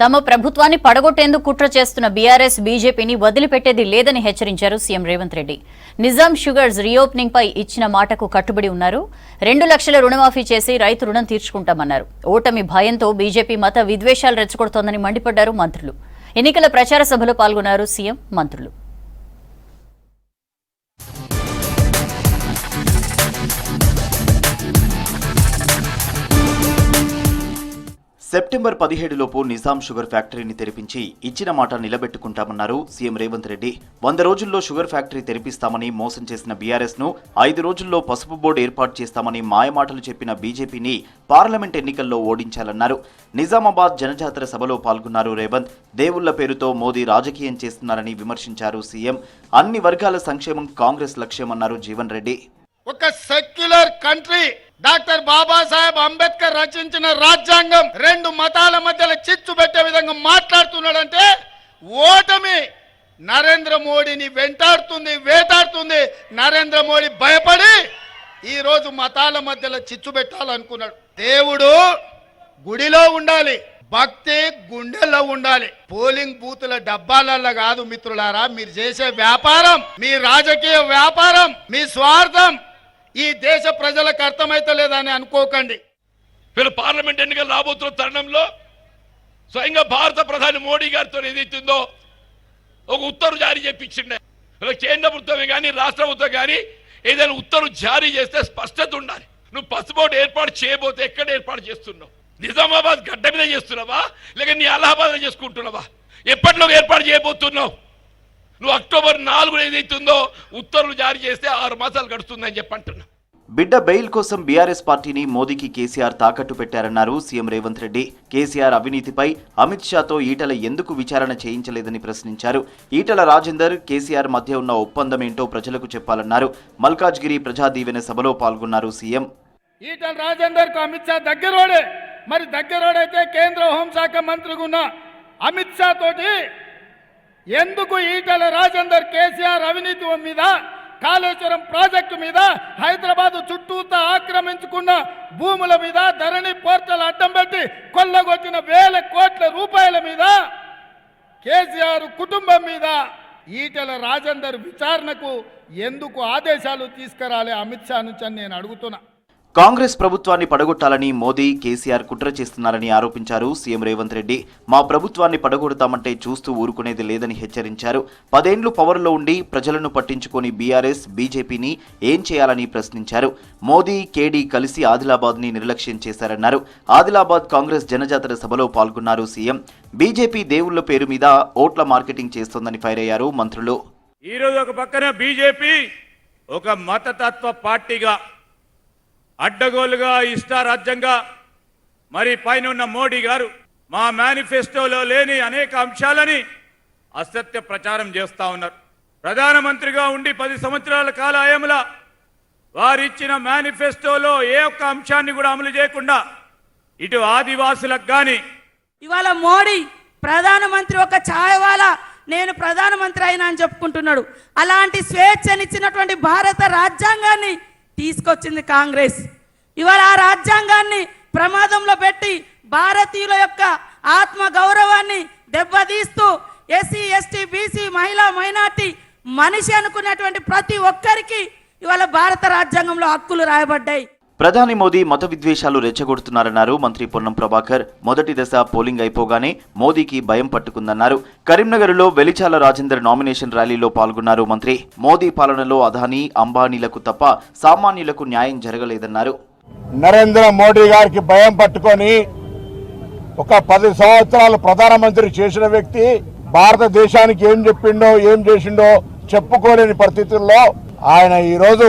తమ ప్రభుత్వాన్ని పడగొట్టేందుకు కుట్ర చేస్తున్న బీఆర్ఎస్ బీజేపీని వదిలిపెట్టేది లేదని హెచ్చరించారు CM Revanth Reddy. Nizam sugars reopening పై ఇచ్చిన మాటకు కట్టుబడి ఉన్నారు. 2 లక్షల రుణమాఫీ చేసి రైతు రుణం తీర్చుకుంటామన్నారు. ఓటమి భయంతో బీజేపీ మత విద్వేషాలు రెచ్చగొడుతోందని మండిపడ్డారు మంత్రులు. ఎన్నికల ప్రచార సభలో పాల్గొన్నారు సీఎం, మంత్రులు. సెప్టెంబర్ 17 లోపు నిజాం షుగర్ ఫ్యాక్టరీని తెరిపించి ఇచ్చిన మాట నిలబెట్టుకుంటామన్నారు సీఎం రేవంత్ రెడ్డి. 100 రోజుల్లో షుగర్ ఫ్యాక్టరీ తెరిపిస్తామని మోసం చేసిన బీఆర్ఎస్ ను 5 రోజుల్లో పసుపు బోర్డు ఏర్పాటు చేస్తామని మాయమాటలు చెప్పిన బీజేపీని పార్లమెంట్ ఎన్నికల్లో ఓడించాలన్నారు. నిజామాబాద్ జనజాతర సభలో పాల్గొన్నారు రేవంత్. దేవుళ్ల పేరుతో మోదీ రాజకీయం చేస్తున్నారని విమర్శించారు సీఎం. అన్ని వర్గాల సంక్షేమం కాంగ్రెస్ లక్ష్యమన్నారు జీవన్ రెడ్డి. ఒక secular country doctor Babasaheb Ambedkar రచించిన రాజ్యాంగం 2 మతాల మధ్యలో చిచ్చు పెట్టే విధంగా మాట్లాడుతున్నాడంటే ఓటమి నరేంద్ర మోడీని వేటాడుతుంది. నరేంద్ర మోడీ భయపడి ఈ రోజు మతాల మధ్యలో చిచ్చు పెట్టాలనుకున్నాడు. దేవుడు గుడిలో ఉండాలి, భక్తి గుండెల్లో ఉండాలి. పోలింగ్ బూతుల డబ్బాలల్లో కాదు మిత్రులారా. మీరు చేసే వ్యాపారం, మీ రాజకీయ వ్యాపారం, మీ స్వార్థం ఈ దేశ ప్రజలకు అర్థమైతలేదని అనుకోకండి. వీళ్ళు పార్లమెంట్ ఎన్నికలు రాబోతున్న తరుణంలో స్వయంగా భారత ప్రధాని మోడీ గారితో ఏదైతుందో ఒక ఉత్తర్వు జారీ చేయించిండే. కేంద్ర ప్రభుత్వమే కానీ రాష్ట్ర ప్రభుత్వం కానీ ఏదైనా ఉత్తర్వు జారీ చేస్తే స్పష్టత ఉండాలి. నువ్వు పసుపోటు ఏర్పాటు చేయబోతే ఎక్కడ ఏర్పాటు చేస్తున్నావు? నిజామాబాద్ గడ్డ మీద చేస్తున్నావా, లేక నీ అలహాబాద్ చేసుకుంటున్నావా? ఎప్పట్లో ఏర్పాటు చేయబోతున్నావు? నువ్వు అక్టోబర్ 4 ఏదైతుందో ఉత్తర్వులు జారీ చేస్తే 6 మాసాలు గడుస్తుందని చెప్పంటున్నావు. బిడ్డ బెయిల్ కోసం బీఆర్ఎస్ పార్టీని మోదీకి కేసీఆర్ తాకట్టు పెట్టారన్నారు సీఎం రేవంత్ రెడ్డి. కేసీఆర్ అవినీతిపై అమిత్ షాతో ఈటల ఎందుకు విచారణ చేయించలేదని ప్రశ్నించారు. ఈటల రాజేందర్, కేసీఆర్ మధ్య ఉన్న ఒప్పందం ఏంటో ప్రజలకు చెప్పాలన్నారు. మల్కాజ్గిరి ప్రజా దీవెన సభలో పాల్గొన్నారు సీఎం. ఈటల రాజేందర్ కు అమిత్ షా దగ్గరోడే. మరి దగ్గరోడైతే కేంద్ర హోంశాఖ మంత్రిగా ఉన్న అమిత్ షా తోటి ఎందుకు ఈటల రాజేందర్ కేసీఆర్ అవినీతి మీద, కాళేశ్వరం ప్రాజెక్టు మీద, హైదరాబాద్ చుట్టూతా ఆక్రమించుకున్న భూముల మీద, ధరణి పోర్టల్ అడ్డం పెట్టి కొల్లగొట్టిన 1000 కోట్ల రూపాయల మీద, కేసీఆర్ కుటుంబం మీద ఈటల రాజేందర్ విచారణకు ఎందుకు ఆదేశాలు తీసుకురాలే అమిత్ షా నుంచి అని నేను అడుగుతున్నా. కాంగ్రెస్ ప్రభుత్వాన్ని పడగొట్టాలని మోదీ, కేసీఆర్ కుట్ర చేస్తున్నారని ఆరోపించారు సీఎం రేవంత్ రెడ్డి. మా ప్రభుత్వాన్ని పడగొడతామంటే చూస్తూ ఊరుకునేది లేదని హెచ్చరించారు. 10 ఏళ్లు పవర్లో ఉండి ప్రజలను పట్టించుకొని బీఆర్ఎస్, బీజేపీని ఏం చేయాలని ప్రశ్నించారు. మోదీ, కేడీ కలిసి ఆదిలాబాద్ని నిర్లక్ష్యం చేశారన్నారు. ఆదిలాబాద్ కాంగ్రెస్ జనజాతర సభలో పాల్గొన్నారు సీఎం. బీజేపీ దేవుళ్ల పేరు మీద ఓట్ల మార్కెటింగ్ చేస్తోందని ఫైర్ అయ్యారు మంత్రులు. ఈరోజు ఒక పక్కన బీజేపీ ఒక మతతత్వ పార్టీగా, అడ్డగోలుగా, ఇష్టారాజ్యంగా, మరి పైన ఉన్న మోడీ గారు మా మేనిఫెస్టోలో లేని అనేక అంశాలని అసత్య ప్రచారం చేస్తూ ఉన్నారు. ప్రధానమంత్రిగా ఉండి 10 సంవత్సరాల కాలాయముల వారిచ్చిన మేనిఫెస్టోలో ఏ ఒక్క అంశాన్ని కూడా అమలు చేయకుండా ఇటు ఆదివాసులకు కానీ, ఇవాళ మోడీ ప్రధానమంత్రి ఒక ఛాయవాలా నేను ప్రధానమంత్రి అయినా అని చెప్పుకుంటున్నాడు. అలాంటి స్వేచ్ఛనిచ్చినటువంటి భారత రాజ్యాంగాన్ని తీసుకొచ్చింది కాంగ్రెస్. ఇవాళ ఆ రాజ్యాంగాన్ని ప్రమాదంలో పెట్టి భారతీయుల యొక్క ఆత్మ గౌరవాన్ని దెబ్బతీస్తూ ఎస్సీ, ఎస్టీ, బీసీ, మహిళా, మైనార్టీ, మనిషి అనుకున్నటువంటి ప్రతి ఒక్కరికి ఇవాళ భారత రాజ్యాంగంలో హక్కులు రాయబడ్డాయి. ప్రధాని మోదీ మత విద్వేషాలు రెచ్చగొడుతున్నారన్నారు మంత్రి పొన్నం ప్రభాకర్. మొదటి దశ పోలింగ్ అయిపోగానే మోదీకి భయం పట్టుకుందన్నారు. కరీంనగర్లో వెలిచాల రాజేందర్ నామినేషన్ ర్యాలీలో పాల్గొన్నారు మంత్రి. మోదీ పాలనలో అదానీ, అంబానీలకు తప్ప సామాన్యులకు న్యాయం జరగలేదన్నారు. నరేంద్ర మోడీ గారికి భయం పట్టుకొని ఒక 10 సంవత్సరాలు ప్రధానమంత్రి చేసిన వ్యక్తి భారతదేశానికి ఏం చెప్పిండో, ఏం చేసిండో చెప్పుకోలేని పరిస్థితుల్లో ఆయన ఈరోజు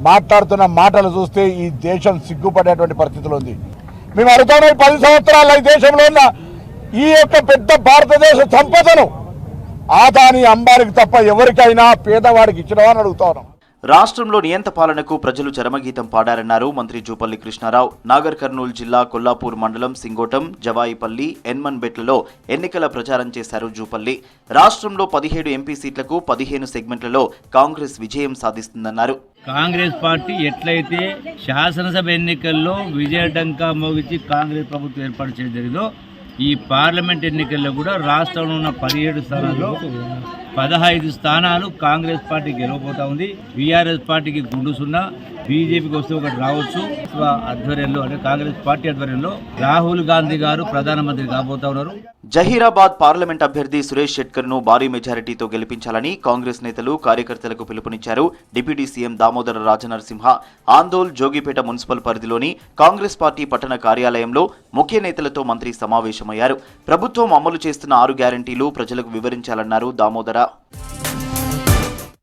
మాట్లాడుతున్న మాటలు చూస్తే ఈ దేశం సిగ్గుపడేటువంటి పరిస్థితులు ఉంది. మేము అడుగుతున్నాం, 10 సంవత్సరాల ఈ దేశంలో ఉన్న ఈ యొక్క పెద్ద భారతదేశ సంపదను ఆదాని, అంబానికి తప్ప ఎవరికైనా పేదవాడికి ఇచ్చినవా అని అడుగుతా ఉన్నాం. రాష్ట్రంలో నియంత పాలనకు ప్రజలు చరమగీతం పాడారన్నారు మంత్రి జూపల్లి కృష్ణారావు. నాగర్ కర్నూలు జిల్లా కొల్లాపూర్ మండలం సింగోటం, జవాయిపల్లి, ఎన్మన్బెట్లలో ఎన్నికల ప్రచారం చేశారు జూపల్లి. రాష్ట్రంలో 17 ఎంపీ సీట్లకు 15 సెగ్మెంట్లలో కాంగ్రెస్ విజయం సాధిస్తుందన్నారు. కాంగ్రెస్ పార్టీ ఎట్లయితే శాసనసభ ఎన్నికల్లో విజయడంకా మోగించి కాంగ్రెస్ ప్రభుత్వం ఏర్పాటు చేయడం జరిగిందో ఈ పార్లమెంట్ ఎన్నికల్లో కూడా రాష్ట్రంలో ఉన్న 17 స్థానాల్లో 15 స్థానాలు కాంగ్రెస్ పార్టీ గెలవబోతా ఉంది. బీఆర్ఎస్ పార్టీకి గుండు సున్నా, బీజేపీకి వస్తే ఒకటి రావచ్చు. ఆధ్వర్యంలో అంటే కాంగ్రెస్ పార్టీ ఆధ్వర్యంలో రాహుల్ గాంధీ గారు ప్రధానమంత్రి కాబోతా ఉన్నారు. జహీరాబాద్ పార్లమెంట్ అభ్యర్థి సురేష్ షెట్కర్ ను భారీ మెజారిటీతో గెలిపించాలని కాంగ్రెస్ నేతలు కార్యకర్తలకు పిలుపునిచ్చారు. Deputy CM Damodara Rajanarasimha Andol Jogipet municipal పరిధిలోని కాంగ్రెస్ పార్టీ పట్టణ కార్యాలయంలో ముఖ్య నేతలతో మంత్రి సమావేశమయ్యారు. ప్రభుత్వం అమలు చేస్తున్న 6 గ్యారంటీలు ప్రజలకు వివరించాలన్నారు దామోదర.